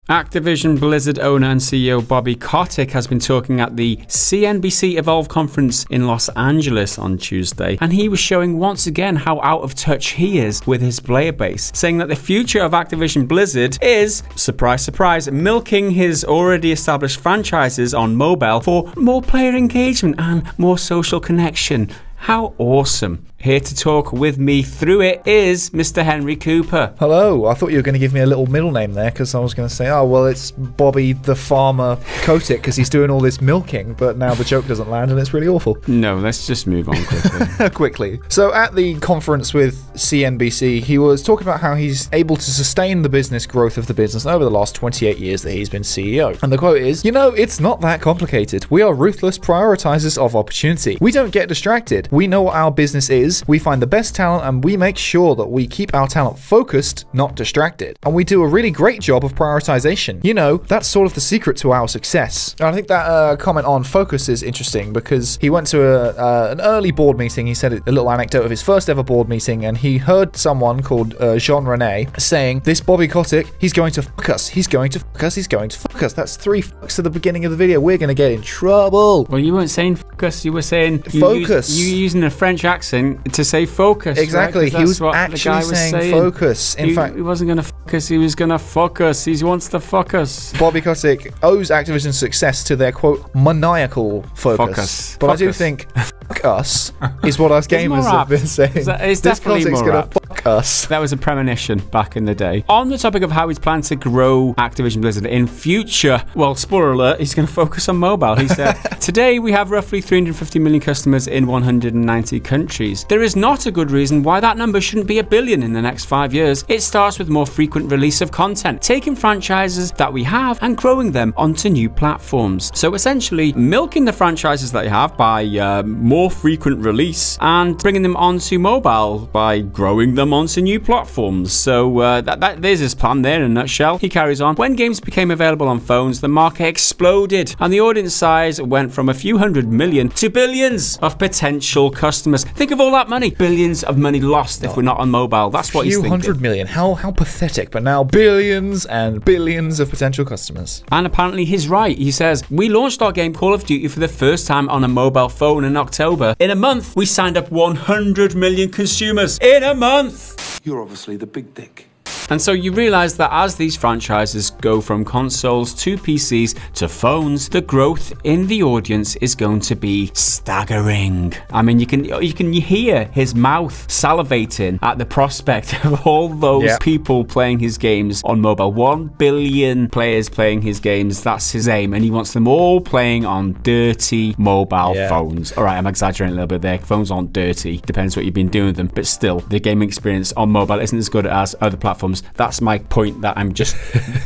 Activision Blizzard owner and CEO Bobby Kotick has been talking at the CNBC Evolve conference in Los Angeles on Tuesday, and he was showing once again how out of touch he is with his player base, saying that the future of Activision Blizzard is, surprise surprise, milking his already established franchises on mobile for more player engagement and more social connection. How awesome. Here to talk with me through it is Mr. Henry Cooper. Hello. I thought you were going to give me a little middle name there because I was going to say, oh, well, it's Bobby the Farmer Kotick because he's doing all this milking, but now the joke doesn't land and it's really awful. No, let's just move on quickly. Quickly. So at the conference with CNBC, he was talking about how he's able to sustain the business growth of the business over the last 28 years that he's been CEO. And the quote is, it's not that complicated. We are ruthless prioritizers of opportunity. We don't get distracted. We know what our business is. We find the best talent and we make sure that we keep our talent focused, not distracted. And we do a really great job of prioritization. That's sort of the secret to our success. And I think that comment on focus is interesting because he went to an early board meeting. He said a little anecdote of his first ever board meeting, and he heard someone called Jean Rene saying, this Bobby Kotick, he's going to fuck us. He's going to fuck us. He's going to fuck us. That's 3 fucks at the beginning of the video. We're going to get in trouble. Well, you weren't saying fuck us. You were saying focus. You using a French accent to say focus. Exactly. Right? He was actually saying focus. In fact, he wasn't going to fuck us. He was going to fuck us. He wants to fuck us. Bobby Kotick owes Activision's success to their, quote, maniacal focus. But I do think fuck us is what us gamers have been saying. It's definitely more going to fuck us. That was a premonition back in the day. On the topic of how he's planning to grow Activision Blizzard in future, well, spoiler alert, he's going to focus on mobile. He said, today we have roughly 350 million customers in 190 countries. There is not a good reason why that number shouldn't be 1 billion in the next 5 years. It starts with more frequent release of content, taking franchises that we have and growing them onto new platforms. So essentially, milking the franchises that you have by more frequent release and bringing them onto mobile by growing them onto new platforms. So there's his plan there in a nutshell. He carries on. When games became available on phones, the market exploded and the audience size went from a few hundred million to billions of potential customers. Think of all that money. Billions of money lost if we're not on mobile. That's what he's thinking. A few hundred million. How pathetic. But now billions and billions of potential customers. And apparently he's right. He says, we launched our game Call of Duty for the first time on a mobile phone in October. In a month, we signed up 100 million consumers. In a month! You're obviously the big dick. And so you realize that as these franchises go from consoles to PCs to phones, the growth in the audience is going to be staggering. I mean, you can hear his mouth salivating at the prospect of all those people playing his games on mobile. 1 billion players playing his games, that's his aim, and he wants them all playing on dirty mobile phones. All right, I'm exaggerating a little bit there. Phones aren't dirty, depends what you've been doing with them, but still, the gaming experience on mobile isn't as good as other platforms. That's my point that I'm just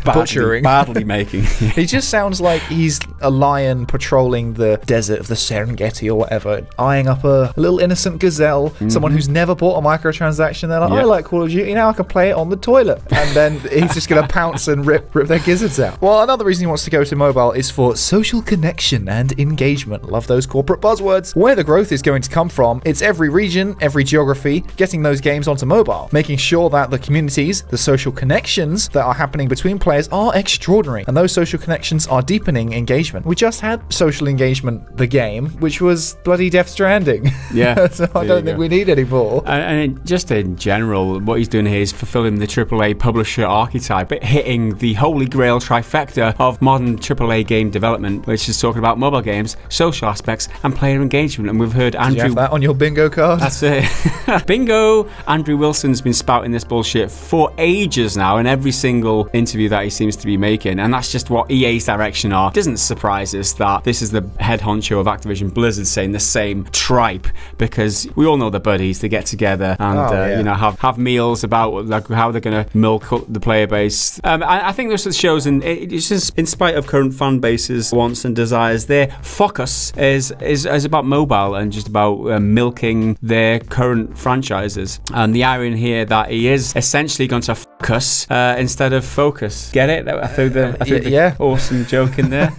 badly making. He just sounds like he's a lion patrolling the desert of the Serengeti or whatever, eyeing up a little innocent gazelle, someone who's never bought a microtransaction. They're like, I like Call of Duty, now I can play it on the toilet. And then he's just going to pounce and rip their gizzards out. Well, another reason he wants to go to mobile is for social connection and engagement. Love those corporate buzzwords. Where the growth is going to come from, it's every region, every geography, getting those games onto mobile, making sure that the communities, the social connections that are happening between players are extraordinary, and those social connections are deepening engagement. We just had social engagement, the game, which was bloody Death Stranding. Yeah. So I don't think we need any more. And just in general, what he's doing here is fulfilling the AAA publisher archetype, but hitting the holy grail trifecta of modern AAA game development, which is talking about mobile games, social aspects, and player engagement. And we've heard Andrew... Did you have that on your bingo card? That's it. Bingo! Andrew Wilson's been spouting this bullshit for ages now in every single interview that he seems to be making, and that's just what EA's direction are. It doesn't surprise us that this is the head honcho of Activision Blizzard saying the same tripe, because we all know the buddies, they get together and have meals about like how they're going to milk the player base. I think this shows, and it's just in spite of current fan bases' wants and desires, their focus is about mobile and just about milking their current franchises. And the irony here that he is essentially going to focus instead of focus. Get it? I threw the awesome joke in there.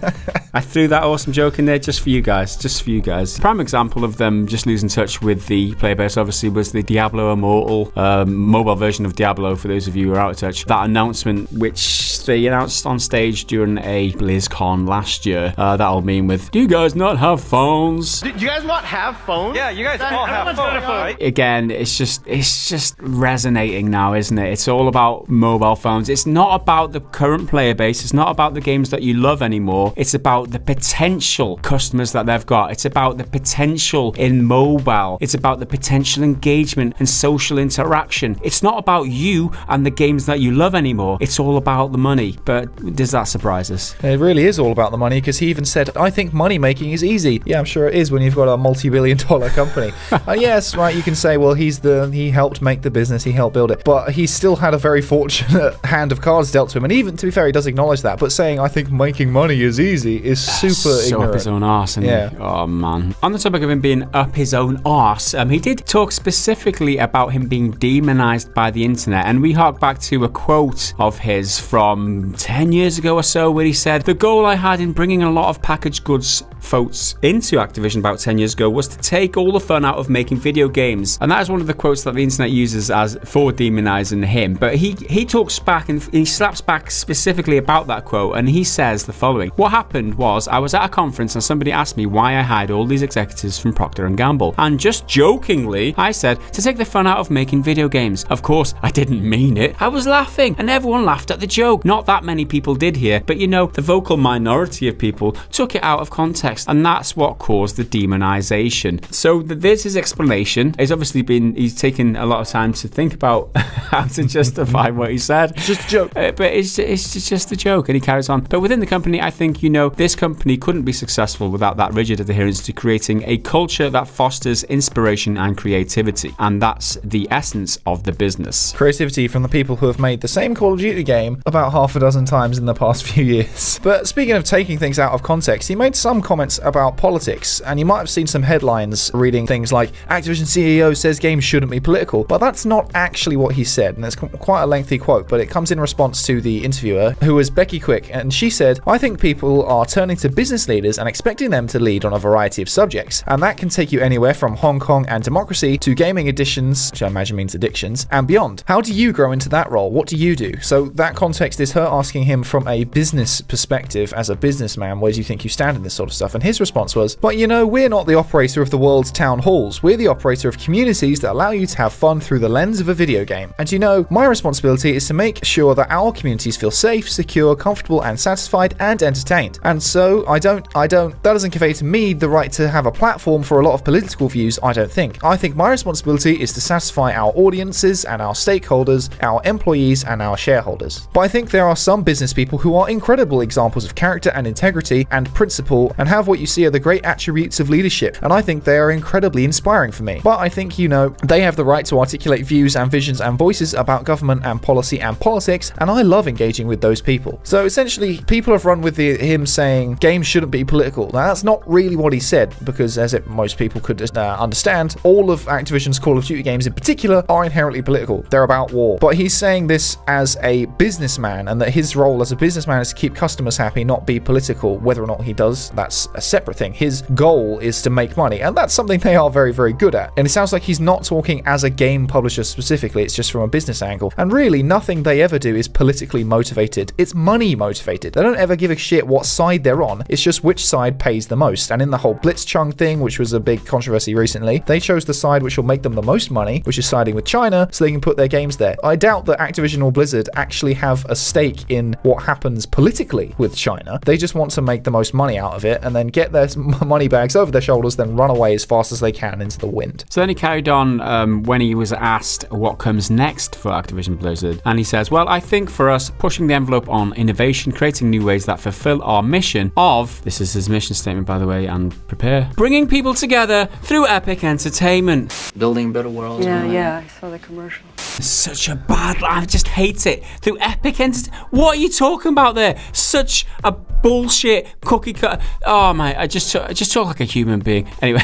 I threw that awesome joke in there just for you guys. Just for you guys. Prime example of them just losing touch with the player base, obviously, was the Diablo Immortal mobile version of Diablo, for those of you who are out of touch. That announcement, which they announced on stage during a BlizzCon last year, that old meme with, do you guys not have phones? Do you guys not have phones? Yeah, you guys all have phones, right? Again, it's just resonating now, isn't it? It's all about mobile phones. It's not about the current player base. It's not about the games that you love anymore. It's about the potential customers that they've got. It's about the potential in mobile. It's about the potential engagement and social interaction. It's not about you and the games that you love anymore. It's all about the money. But does that surprise us? It really is all about the money, because he even said, I think money making is easy. Yeah, I'm sure it is when you've got a multi-billion-dollar company. Yes, right, you can say, well, he helped make the business, he helped build it. But he still had a very fortunate hand of cards dealt to him. And even, to be fair, he does acknowledge that. But saying, I think making money is easy is super so ignorant. up his own arse. Oh, man. On the topic of him being up his own arse, he did talk specifically about him being demonized by the internet. And we hark back to a quote of his from 10 years ago or so, where he said, the goal I had in bringing a lot of packaged goods folks into Activision about 10 years ago was to take all the fun out of making video games. And that is one of the quotes that the internet uses as for demonizing him. But he talks back and he slaps back specifically about that quote, and he says the following. What happened was, I was at a conference and somebody asked me why I hired all these executives from Procter & Gamble. And just jokingly, I said, to take the fun out of making video games. Of course, I didn't mean it. I was laughing, and everyone laughed at the joke. Not that many people did here, but you know, the vocal minority of people took it out of context, and that's what caused the demonization. So there's his explanation. He's taken a lot of time to think about how to justify what he said. It's just a joke. But it's just a joke, and he carries on. But within the company, I think, you know, this company couldn't be successful without that rigid adherence to creating a culture that fosters inspiration and creativity. And that's the essence of the business. Creativity from the people who have made the same Call of Duty game about half a dozen times in the past few years. But speaking of taking things out of context, he made some comments about politics, and you might have seen some headlines reading things like, Activision CEO says games shouldn't be political, but that's not actually what he said, and it's quite a lengthy quote, but it comes in response to the interviewer, who was Becky Quick, and she said, I think people are turning to business leaders and expecting them to lead on a variety of subjects, and that can take you anywhere from Hong Kong and democracy to gaming addictions, which I imagine means addictions, and beyond. How do you grow into that role? What do you do? So that context is her asking him from a business perspective, as a businessman, where do you think you stand in this sort of stuff? And his response was, but you know, we're not the operator of the world's town halls. We're the operator of communities that allow you to have fun through the lens of a video game. And you know, my responsibility is to make sure that our communities feel safe, secure, comfortable, and satisfied and entertained. And so that doesn't convey to me the right to have a platform for a lot of political views, I don't think. I think my responsibility is to satisfy our audiences and our stakeholders, our employees and our shareholders. But I think there are some business people who are incredible examples of character and integrity and principle, and have what you see are the great attributes of leadership, and I think they are incredibly inspiring for me. But I think, you know, they have the right to articulate views and visions and voices about government and policy and politics, and I love engaging with those people. So essentially, people have run with him saying games shouldn't be political. Now, that's not really what he said, because as most people could understand, all of Activision's Call of Duty games in particular are inherently political. They're about war. But he's saying this as a businessman, and that his role as a businessman is to keep customers happy, not be political. Whether or not he does, that's a separate thing. His goal is to make money, and that's something they are very, very good at. And it sounds like he's not talking as a game publisher specifically, it's just from a business angle. And really, nothing they ever do is politically motivated. It's money motivated. They don't ever give a shit what side they're on. It's just which side pays the most. And in the whole Blitzchung thing, which was a big controversy recently, they chose the side which will make them the most money, which is siding with China, so they can put their games there. I doubt that Activision or Blizzard actually have a stake in what happens politically with China. They just want to make the most money out of it and then get their money bags over their shoulders, then run away as fast as they can into the wind. So then he carried on when he was asked what comes next for Activision Blizzard, and he says, well, I think for us, pushing the envelope on innovation, creating new ways that fulfill our mission of, this is his mission statement by the way, and prepare, bringing people together through epic entertainment. Building better worlds. Yeah, I saw the commercial. Such a bad line. I just hate it. Through Epic Entertainment. What are you talking about there? Such a bullshit cookie cutter. Oh my, I just talk like a human being. Anyway,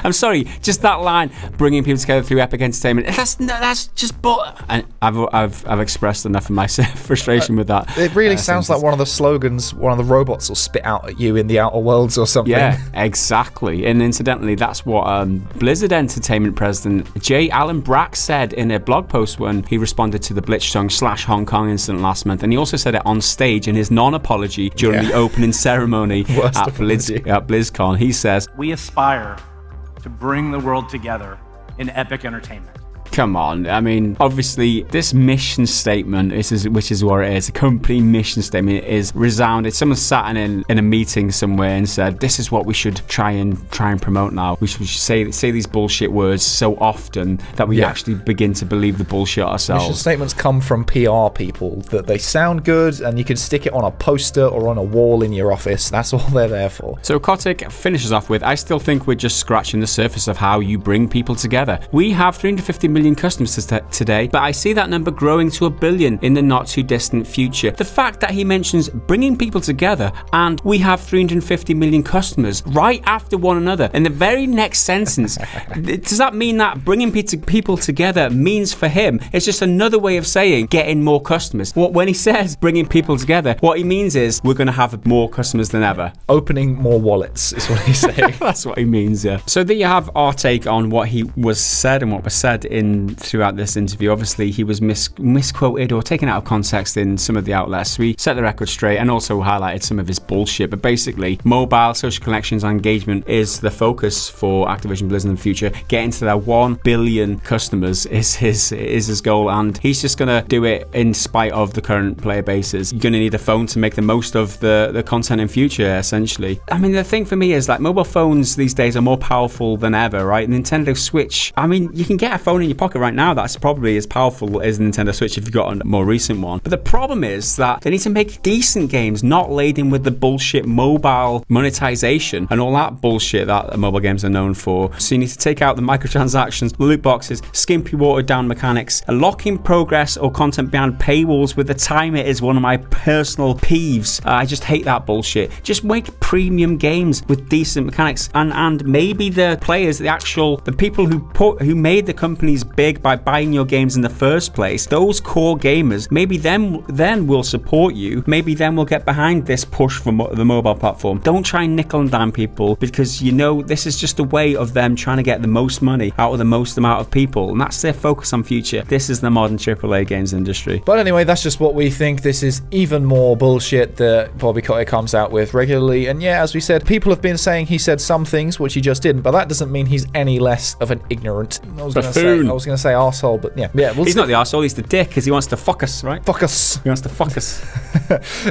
I'm sorry. Just that line, bringing people together through Epic Entertainment. That's just but. And I've expressed enough of my frustration with that. It really sounds like one of the slogans one of the robots will spit out at you in the Outer Worlds or something. Yeah, exactly. And incidentally, that's what Blizzard Entertainment President J. Allen Brack said in a blog post when he responded to the Blitzchung/Hong Kong incident last month. And he also said it on stage in his non-apology during the opening ceremony at BlizzCon. He says, "We aspire to bring the world together in epic entertainment." Come on, I mean, obviously this mission statement, which is what it is, a company mission statement, is resounded. Someone sat in a meeting somewhere and said, this is what we should try and promote now. We should say these bullshit words so often that we actually begin to believe the bullshit ourselves. Mission statements come from PR people, that they sound good and you can stick it on a poster or on a wall in your office. That's all they're there for. So Kotick finishes off with, I still think we're just scratching the surface of how you bring people together. We have 350 million customers today, but I see that number growing to 1 billion in the not too distant future. The fact that he mentions bringing people together and we have 350 million customers right after one another in the very next sentence, does that mean that bringing people together means for him it's just another way of saying getting more customers? When he says bringing people together, what he means is we're going to have more customers than ever. Opening more wallets is what he's saying. That's what he means, yeah. So there you have our take on what he was said and what was said throughout this interview. Obviously, he was misquoted or taken out of context in some of the outlets. We set the record straight and also highlighted some of his bullshit. But basically, mobile, social connections, and engagement is the focus for Activision Blizzard in the future. Getting to that 1 billion customers is his goal, and he's just going to do it in spite of the current player bases. You're going to need a phone to make the most of the content in future, essentially. I mean, the thing for me is like mobile phones these days are more powerful than ever, right? Nintendo Switch, I mean, you can get a phone in your pocket right now that's probably as powerful as the Nintendo Switch if you've got a more recent one. But the problem is that they need to make decent games, not laden with the bullshit mobile monetization and all that bullshit that mobile games are known for. So you need to take out the microtransactions, loot boxes, skimpy watered down mechanics, locking progress or content behind paywalls with the timer is one of my personal peeves. I just hate that bullshit. Just make premium games with decent mechanics, and maybe the players, the people who made the companies big by buying your games in the first place, those core gamers, maybe then will support you. Maybe then we'll get behind this push for the mobile platform. Don't try and nickel and dime people, because you know this is just a way of them trying to get the most money out of the most amount of people, and that's their focus on future. This is the modern AAA games industry. But anyway, that's just what we think. This is even more bullshit that Bobby Kotick comes out with regularly. And yeah, as we said, people have been saying he said some things which he just didn't, but that doesn't mean he's any less of an ignorant. I was going to say arsehole, but yeah. He's not the arsehole, he's the dick, because he wants to fuck us, right? Fuck us. He wants to fuck us.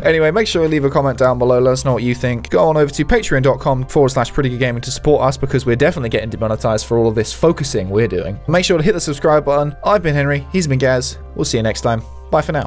Anyway, make sure you leave a comment down below. Let us know what you think. Go on over to patreon.com/prettygoodgaming to support us, because we're definitely getting demonetized for all of this focusing we're doing. Make sure to hit the subscribe button. I've been Henry. He's been Gaz. We'll see you next time. Bye for now.